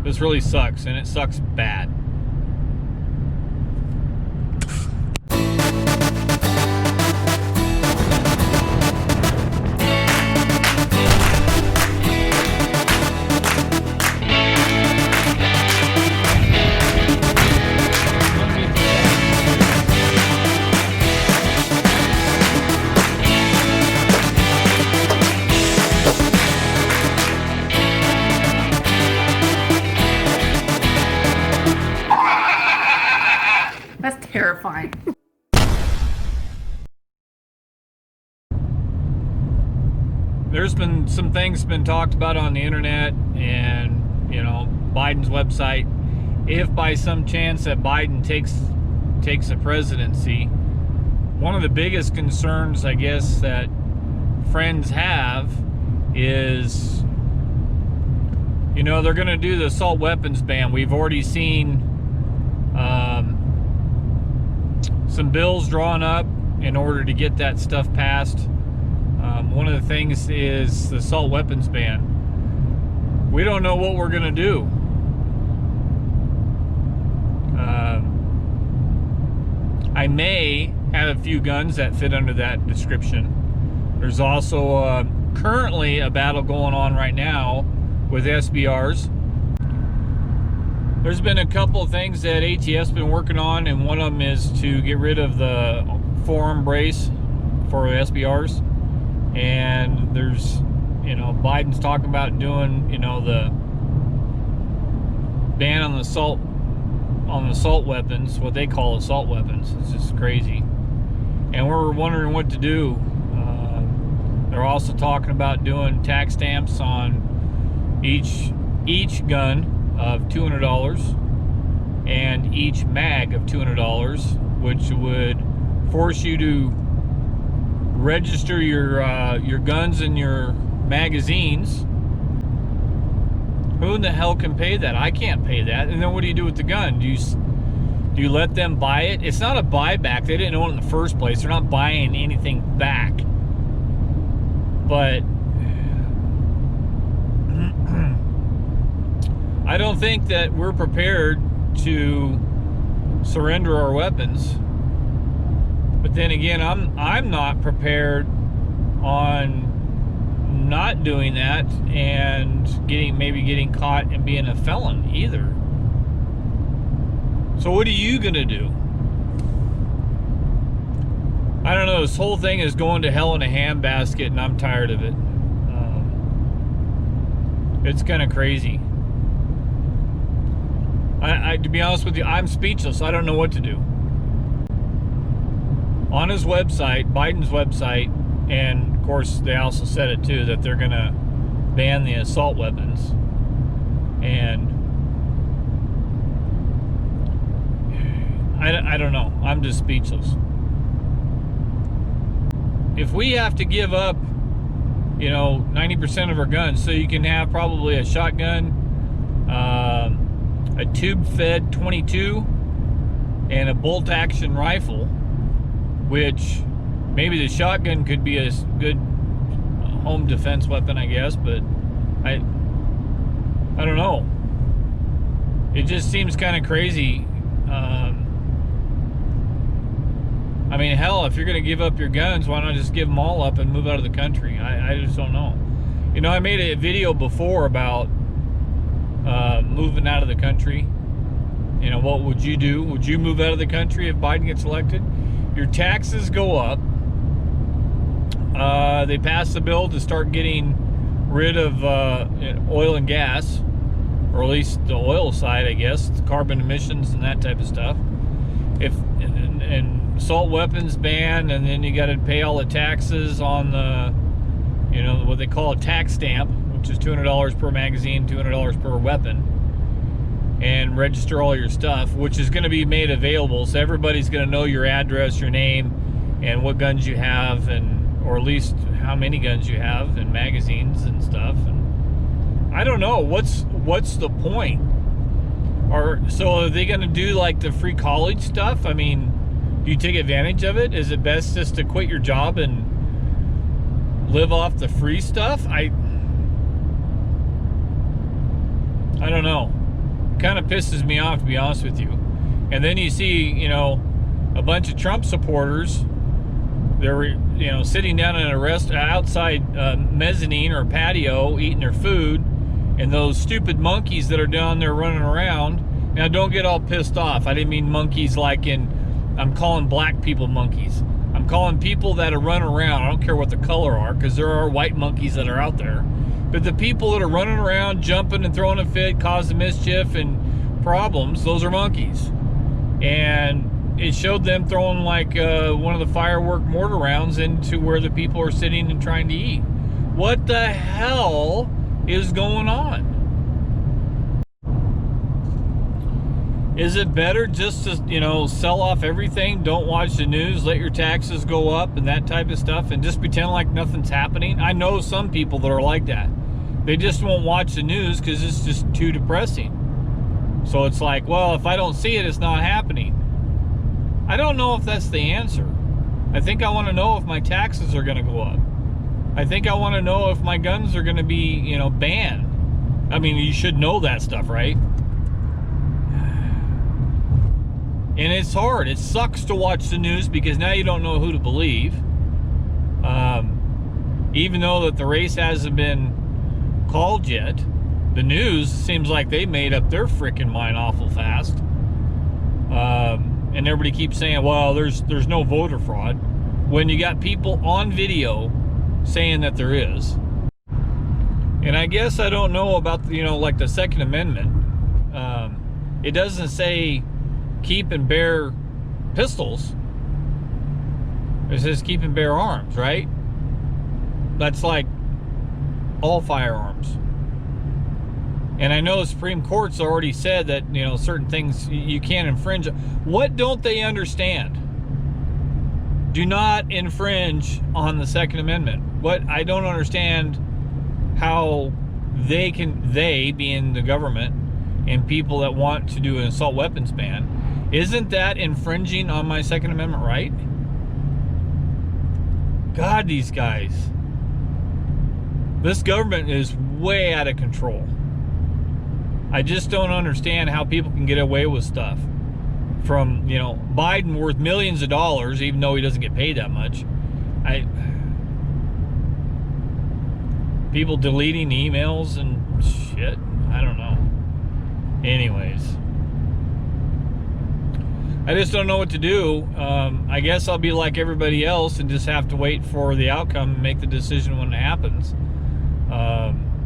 This really sucks, and it sucks bad. That's terrifying. There's been some things been talked about on the internet and, you know, Biden's website. If by some chance that Biden takes the presidency, one of the biggest concerns, I guess, that friends have is, you know, they're going to do the assault weapons ban. We've already seen some bills drawn up in order to get that stuff passed. One of the things is the assault weapons ban. We don't know what we're going to do. I may have a few guns that fit under that description. There's also currently a battle going on right now with SBRs. There's been a couple of things that ATF's been working on, and one of them is to get rid of the forearm brace for SBRs. And there's, you know, Biden's talking about doing, you know, the ban on the assault weapons, what they call assault weapons. It's just crazy. And we're wondering what to do. They're also talking about doing tax stamps on each gun of $200 and each mag of $200, which would force you to register your guns and your magazines. Who in the hell can pay that? I can't pay that. And then what do you do with the gun? Do you let them buy it? It's not a buyback. They didn't own it in the first place. They're not buying anything back. But I don't think that we're prepared to surrender our weapons. But then again, I'm not prepared on not doing that and maybe getting caught and being a felon either. So what are you gonna do? I don't know. This whole thing is going to hell in a handbasket, and I'm tired of it. It's kind of crazy. To be honest with you, I'm speechless. I don't know what to do. On his website, Biden's website, and of course they also said it too, that they're gonna ban the assault weapons. And I don't know. I'm just speechless. If we have to give up, you know, 90% of our guns, so you can have probably a shotgun, a tube-fed 22, and a bolt-action rifle, which maybe the shotgun could be a good home defense weapon, I guess, but I don't know. It just seems kind of crazy. I mean, hell, if you're going to give up your guns, why not just give them all up and move out of the country? I just don't know. You know, I made a video before about moving out of the country. You know, what would you do? Would you move out of the country if Biden gets elected? Your taxes go up. They passed the bill to start getting rid of oil and gas, or at least the oil side, I guess, the carbon emissions and that type of stuff. And assault weapons ban, and then you got to pay all the taxes on the, you know, what they call a tax stamp, which is $200 per magazine, $200 per weapon, and register all your stuff, which is going to be made available, so everybody's going to know your address, your name, and what guns you have, and or at least how many guns you have, and magazines and stuff. And I don't know what's the point. Or so are they going to do like the free college stuff? I mean, do you take advantage of it? Is it best just to quit your job and live off the free stuff? I don't know. kind of pisses me off, to be honest with you. And then you see, you know, a bunch of Trump supporters. They're, you know, sitting down in a outside mezzanine or patio eating their food, and those stupid monkeys that are down there running around. Now, don't get all pissed off. I didn't mean monkeys like in, I'm calling black people monkeys. I'm calling people that are running around. I don't care what the color are, because there are white monkeys that are out there. But the people that are running around, jumping and throwing a fit, causing mischief and problems, those are monkeys. And it showed them throwing like one of the firework mortar rounds into where the people are sitting and trying to eat. What the hell is going on? Is it better just to, you know, sell off everything, don't watch the news, let your taxes go up and that type of stuff, and just pretend like nothing's happening? I know some people that are like that. They just won't watch the news because it's just too depressing. So it's like, well, if I don't see it, it's not happening. I don't know if that's the answer. I think I want to know if my taxes are going to go up. I think I want to know if my guns are going to be, you know, banned. I mean, you should know that stuff, right? And it's hard. It sucks to watch the news because now you don't know who to believe. Even though that the race hasn't been called yet, the news seems like they made up their freaking mind awful fast. And everybody keeps saying, well, there's no voter fraud, when you got people on video saying that there is. And I guess I don't know about, you know, like the Second Amendment. It doesn't say keep and bear pistols. It says keep and bear arms, right? That's like all firearms. And I know the Supreme Court's already said that, you know, certain things you can't infringe. What don't they understand? Do not infringe on the Second Amendment. What I don't understand how they being the government and people that want to do an assault weapons ban, isn't that infringing on my Second Amendment right? God, these guys. This government is way out of control. I just don't understand how people can get away with stuff. From, you know, Biden worth millions of dollars, even though he doesn't get paid that much. People deleting emails and shit. I don't know. Anyways. I just don't know what to do. I guess I'll be like everybody else and just have to wait for the outcome and make the decision when it happens.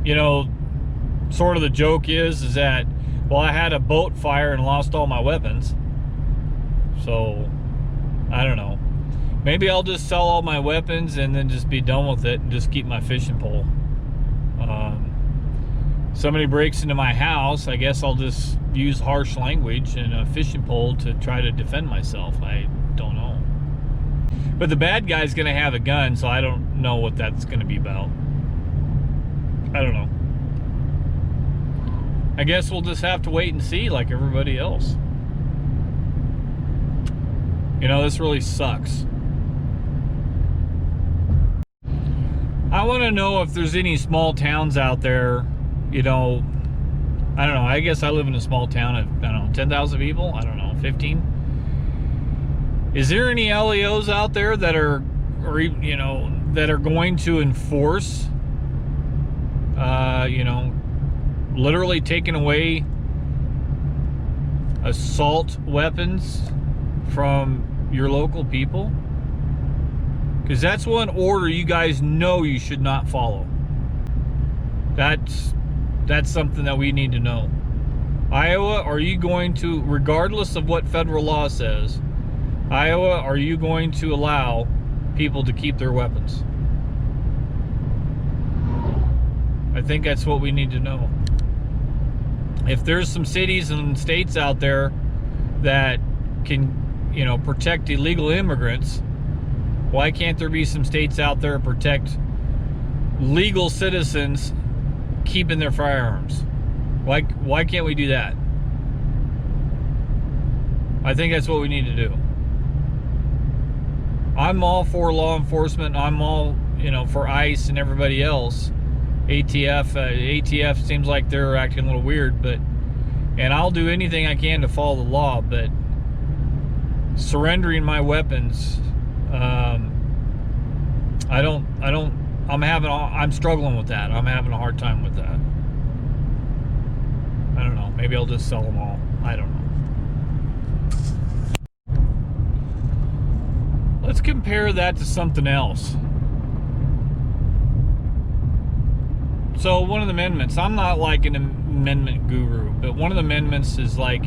You know, sort of the joke is that, well, I had a boat fire and lost all my weapons. So, I don't know. Maybe I'll just sell all my weapons and then just be done with it and just keep my fishing pole. Somebody breaks into my house, I guess I'll just use harsh language and a fishing pole to try to defend myself. I don't know. But the bad guy's going to have a gun, so I don't know what that's going to be about. I don't know. I guess we'll just have to wait and see like everybody else. You know, this really sucks. I want to know if there's any small towns out there, you know, I don't know, I guess I live in a small town of, I don't know, 10,000 people? I don't know, 15? Is there any LEOs out there that are, or, you know, that are going to enforce, you know, literally taking away assault weapons from your local people? Because that's one order you guys know you should not follow. That's something that we need to know. Iowa, are you going to, regardless of what federal law says, Iowa, are you going to allow people to keep their weapons? I think that's what we need to know. If there's some cities and states out there that can, you know, protect illegal immigrants, why can't there be some states out there to protect legal citizens keeping their firearms? Why can't we do that? I think that's what we need to do. I'm all for law enforcement. I'm all, you know, for ICE and everybody else. ATF seems like they're acting a little weird, but and I'll do anything I can to follow the law, but surrendering my weapons, I'm struggling with that. I'm having a hard time with that. I don't know. Maybe I'll just sell them all. I don't know. Let's compare that to something else. So one of the amendments, I'm not like an amendment guru, but one of the amendments is like,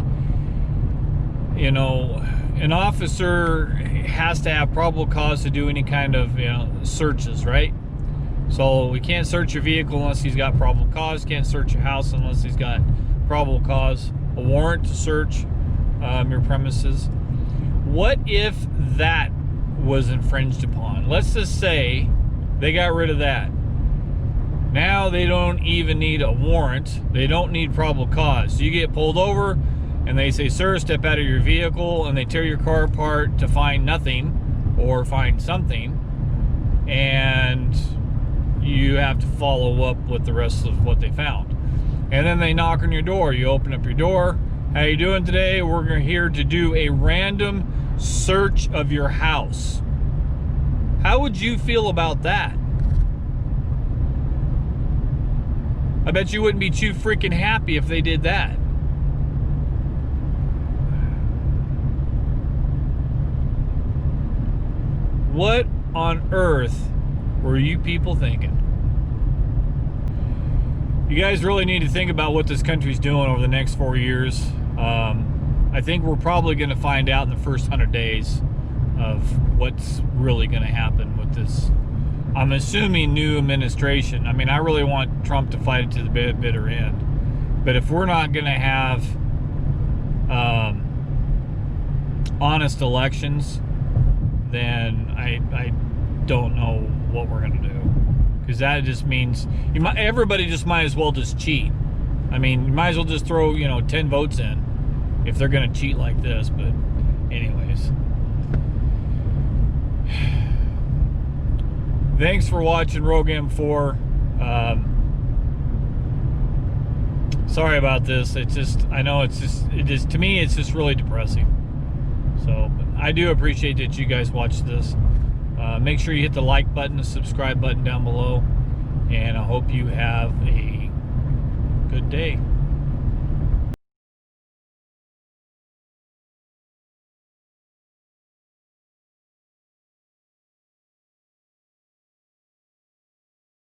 you know, an officer has to have probable cause to do any kind of, you know, searches, right? So we can't search your vehicle unless he's got probable cause, can't search your house unless he's got probable cause, a warrant to search your premises. What if that was infringed upon? Let's just say they got rid of that. Now they don't even need a warrant. They don't need probable cause. So you get pulled over and they say, sir, step out of your vehicle, and they tear your car apart to find nothing or find something, and you have to follow up with the rest of what they found. And then they knock on your door. You open up your door. How you doing today? We're here to do a random search of your house. How would you feel about that? I bet you wouldn't be too freaking happy if they did that. What on earth were you people thinking? You guys really need to think about what this country's doing over the next 4 years. I think we're probably going to find out in the first 100 days of what's really going to happen with this, I'm assuming, new administration. I mean, I really want Trump to fight it to the bitter end. But if we're not going to have honest elections, then I don't know what we're going to do. Because that just means everybody just might as well just cheat. I mean, you might as well just throw, 10 votes in if they're going to cheat like this. But anyways. Thanks for watching RogueM4. Sorry about this. To me, it's just really depressing. So, but I do appreciate that you guys watch this. Make sure you hit the like button, the subscribe button down below, and I hope you have a good day.